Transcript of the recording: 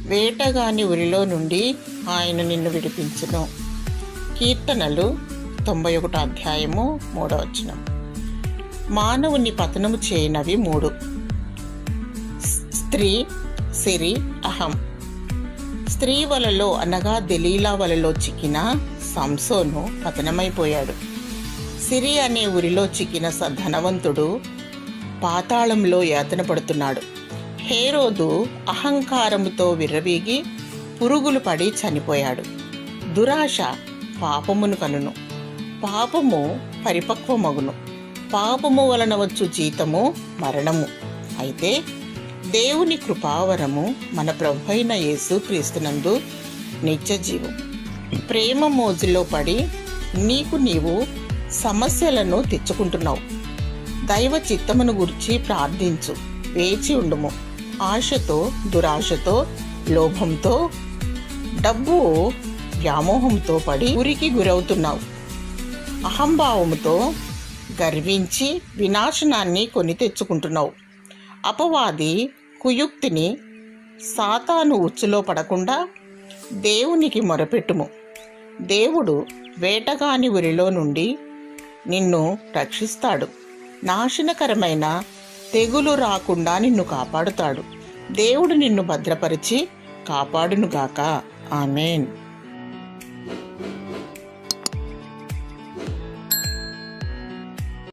వేటగాని ఉరిలో నుండి ఆయన నిన్ను విడిపించును. కీర్తనలు 91 అధ్యాయము 3వ వచనం. మానవుని పతనము చేయనవి 3: స్త్రీ, సిరి, అహం. స్త్రీ వలలో అనగా దెలీలా వలలో చిక్కిన సంసోను పతనమైపోయాడు. సిరి అనే ఉరిలో చిక్కిన ధనవంతుడు పాతాళంలో యాతన పడుతున్నాడు. హేరోదు అహంకారముతో విర్రవీగి పురుగులు పడి చనిపోయాడు. దురాశ పాపమును కనును, పాపము పరిపక్వమగును. పాపము వలన వచ్చు జీతము మరణము. అయితే దేవుని కృపావరము మన ప్రభువైన యేసు క్రీస్తునందు నిత్య జీవం. ప్రేమ మోజులో పడి నీవు సమస్యలను తెచ్చుకుంటున్నావు. దైవ చిత్తమును గురించి ప్రార్థించు, వేచి ఉండుము. ఆశతో, దురాశతో, లోభంతో, డబ్బు వ్యామోహంతో పడి ఉరికి గురవుతున్నావు. అహంభావముతో గర్వించి వినాశనాన్ని కొని తెచ్చుకుంటున్నావు. అపవాది కుయుక్తిని, సాతాను ఉచ్చులో పడకుండా దేవునికి మొరపెట్టుము. దేవుడు వేటగాని ఉరిలో నుండి నిన్ను రక్షిస్తాడు. నాశనకరమైన తెగులు రాకుండా నిన్ను కాపాడుతాడు. దేవుడు నిన్ను భద్రపరిచి కాపాడునుగాక. ఆమేన్.